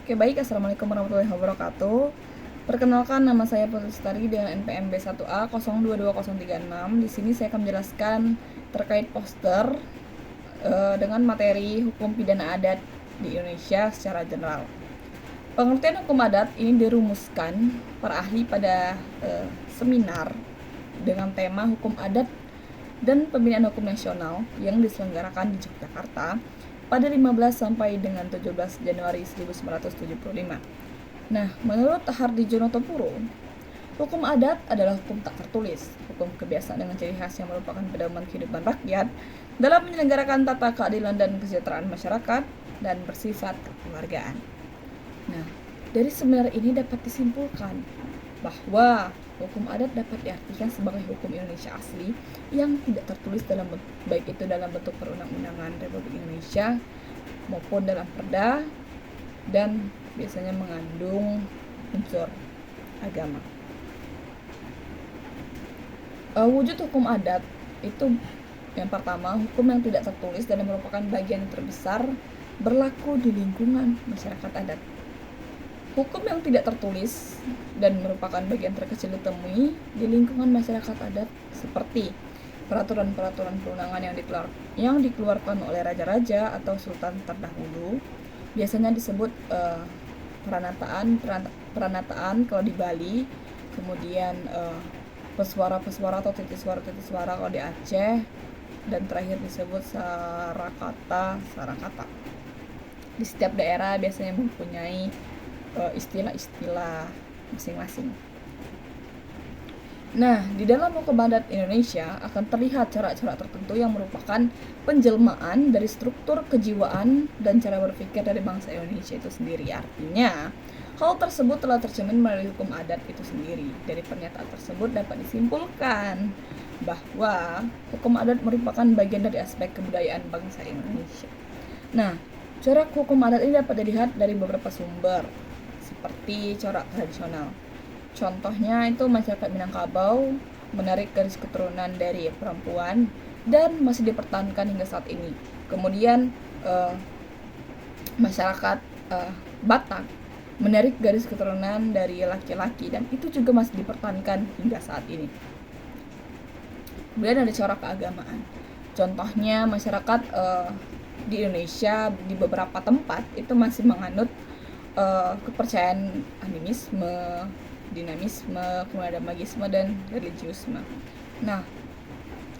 Oke, baik. Assalamualaikum warahmatullahi wabarakatuh. Perkenalkan, nama saya Putri Lestari dengan NPM B1A 022036. Di sini saya akan menjelaskan terkait poster dengan materi hukum pidana adat di Indonesia secara general. Pengertian hukum adat ini dirumuskan para ahli pada seminar dengan tema hukum adat dan pembinaan hukum nasional yang diselenggarakan di Yogyakarta pada 15 sampai dengan 17 Januari 1975. Nah, menurut Hardjono Topuro, hukum adat adalah hukum tak tertulis, hukum kebiasaan dengan ciri khas yang merupakan pedoman kehidupan rakyat dalam menyelenggarakan tata keadilan dan kesejahteraan masyarakat dan bersifat kekeluargaan. Nah, dari seminar ini dapat disimpulkan bahwa hukum adat dapat diartikan sebagai hukum Indonesia asli yang tidak tertulis baik itu dalam bentuk perundang-undangan Republik Indonesia maupun dalam perda, dan biasanya mengandung unsur agama. Wujud hukum adat itu yang pertama, hukum yang tidak tertulis dan merupakan bagian yang terbesar berlaku di lingkungan masyarakat adat. Hukum yang tidak tertulis dan merupakan bagian terkecil ditemui di lingkungan masyarakat adat seperti peraturan-peraturan perundangan yang dikeluarkan oleh raja-raja atau sultan terdahulu, biasanya disebut peranataan kalau di Bali, kemudian pesuara-pesuara atau titik suara kalau di Aceh, dan terakhir disebut sarakata. Di setiap daerah biasanya mempunyai istilah-istilah masing-masing. Nah, di dalam hukum adat Indonesia akan terlihat corak-corak tertentu yang merupakan penjelmaan dari struktur kejiwaan dan cara berpikir dari bangsa Indonesia itu sendiri. Artinya, hal tersebut telah tercermin melalui hukum adat itu sendiri. Dari pernyataan tersebut dapat disimpulkan bahwa hukum adat merupakan bagian dari aspek kebudayaan bangsa Indonesia. Nah, corak hukum adat ini dapat dilihat dari beberapa sumber, seperti corak tradisional. Contohnya itu masyarakat Minangkabau menarik garis keturunan dari perempuan dan masih dipertahankan hingga saat ini. Kemudian masyarakat Batak menarik garis keturunan dari laki-laki dan itu juga masih dipertahankan hingga saat ini. Kemudian ada corak keagamaan. Contohnya masyarakat di Indonesia di beberapa tempat itu masih menganut kepercayaan animisme, dinamisme, kemudian ada magisme dan religiusme. Nah,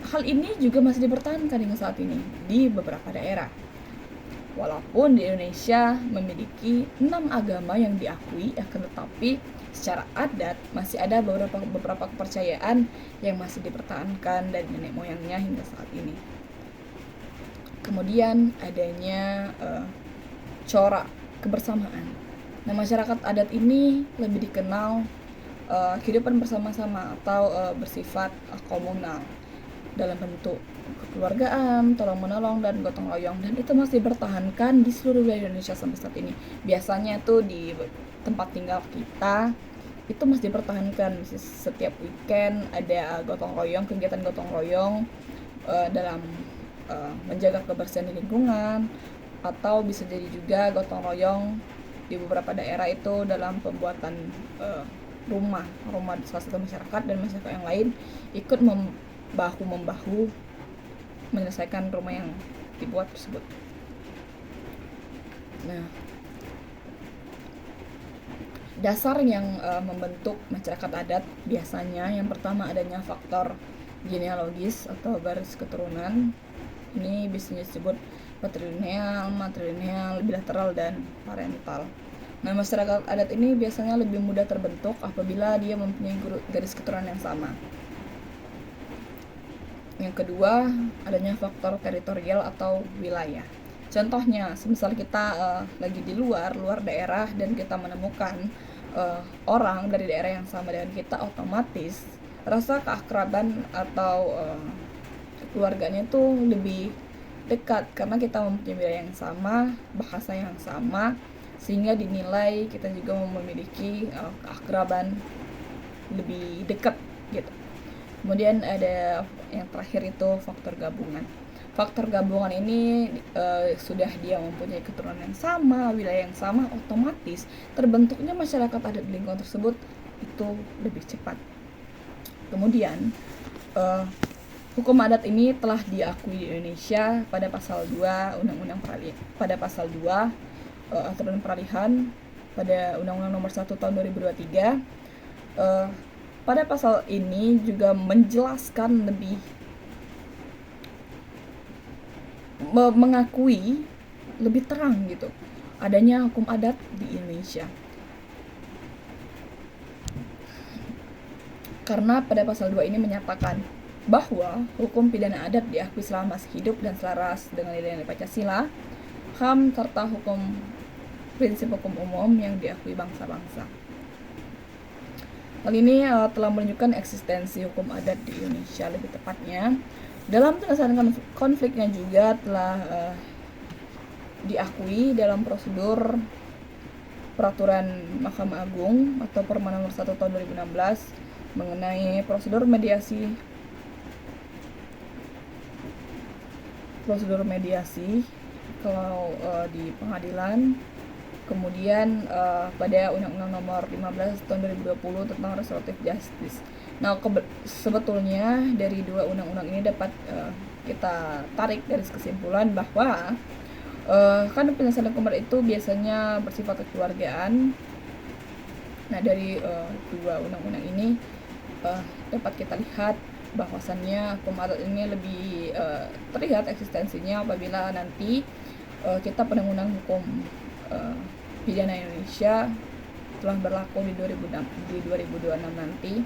hal ini juga masih dipertahankan hingga saat ini di beberapa daerah. Walaupun di Indonesia memiliki 6 agama yang diakui, akan tetapi secara adat masih ada beberapa kepercayaan yang masih dipertahankan dari nenek moyangnya hingga saat ini. Kemudian adanya corak kebersamaan. Nah, masyarakat adat ini lebih dikenal kehidupan bersama-sama atau bersifat komunal dalam bentuk kekeluargaan, tolong-menolong, dan gotong royong, dan itu masih dipertahankan di seluruh wilayah Indonesia sampai saat ini. Biasanya tuh di tempat tinggal kita itu masih dipertahankan. Setiap weekend ada gotong royong, kegiatan gotong royong dalam menjaga kebersihan di lingkungan, atau bisa jadi juga gotong royong di beberapa daerah itu dalam pembuatan rumah di salah satu masyarakat, dan masyarakat yang lain ikut membahu menyelesaikan rumah yang dibuat tersebut. Nah, dasar yang membentuk masyarakat adat biasanya yang pertama adanya faktor genealogis atau garis keturunan. Ini biasanya disebut patrilineal, matrilineal, bilateral, dan parental. Nah, masyarakat adat ini biasanya lebih mudah terbentuk apabila dia mempunyai garis keturunan yang sama. Yang kedua, adanya faktor teritorial atau wilayah. Contohnya, semisal kita lagi di luar daerah dan kita menemukan orang dari daerah yang sama dengan kita, otomatis rasa keakraban atau keluarganya tuh lebih dekat karena kita mempunyai wilayah yang sama, bahasa yang sama, sehingga dinilai kita juga memiliki keakraban lebih dekat gitu. Kemudian ada yang terakhir itu faktor gabungan. faktor gabungan ini sudah dia mempunyai keturunan yang sama, wilayah yang sama, otomatis terbentuknya masyarakat adat di lingkungan tersebut itu lebih cepat. Kemudian hukum adat ini telah diakui di Indonesia pada pasal 2 Undang-Undang Peralihan, pada pasal 2 aturan peralihan pada Undang-Undang Nomor 1 Tahun 2023. Pada pasal ini juga menjelaskan lebih mengakui lebih terang gitu adanya hukum adat di Indonesia. Karena pada pasal 2 ini menyatakan bahwa hukum pidana adat diakui selama masih hidup dan selaras dengan nilai-nilai Pancasila, HAM, serta prinsip hukum umum yang diakui bangsa-bangsa. Hal ini telah menunjukkan eksistensi hukum adat di Indonesia lebih tepatnya. Dalam penyelesaian konfliknya juga telah diakui dalam prosedur peraturan Mahkamah Agung atau Perma Nomor 1 Tahun 2016 mengenai prosedur mediasi kalau di pengadilan. Kemudian pada Undang-Undang Nomor 15 Tahun 2020 tentang Restoratif Justice. Nah, sebetulnya dari dua undang-undang ini dapat kita tarik garis kesimpulan bahwa kan penyelesaian hukum adat itu biasanya bersifat kekeluargaan. Nah, dari dua undang-undang ini dapat kita lihat bahwasannya hukum adat ini lebih terlihat eksistensinya apabila nanti kita undang-undang hukum pidana Indonesia telah berlaku di 2026 nanti,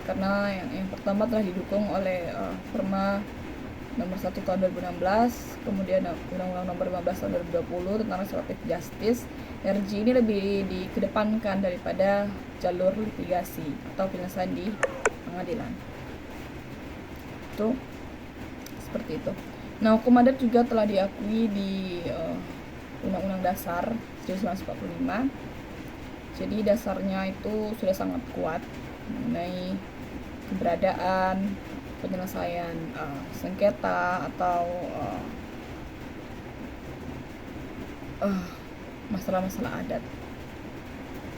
karena yang pertama telah didukung oleh Perma Nomor 1 Tahun 2016, kemudian Undang-Undang Nomor 15 Tahun 2020 tentang Restoratif Justice. RJ ini lebih dikedepankan daripada jalur litigasi atau penyelesaian di pengadilan. Itu seperti itu. Nah, hukum adat juga telah diakui di Undang-Undang Dasar 1945. Jadi dasarnya itu sudah sangat kuat mengenai keberadaan penyelesaian sengketa atau masalah-masalah adat.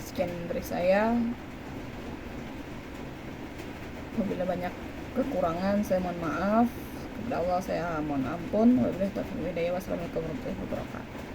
Sekian dari saya. Apabila banyak kekurangan saya mohon maaf. Kepada Allah saya mohon ampun. Wabillahi taufiq wal hidayah. Wassalamualaikum warahmatullahi wabarakatuh.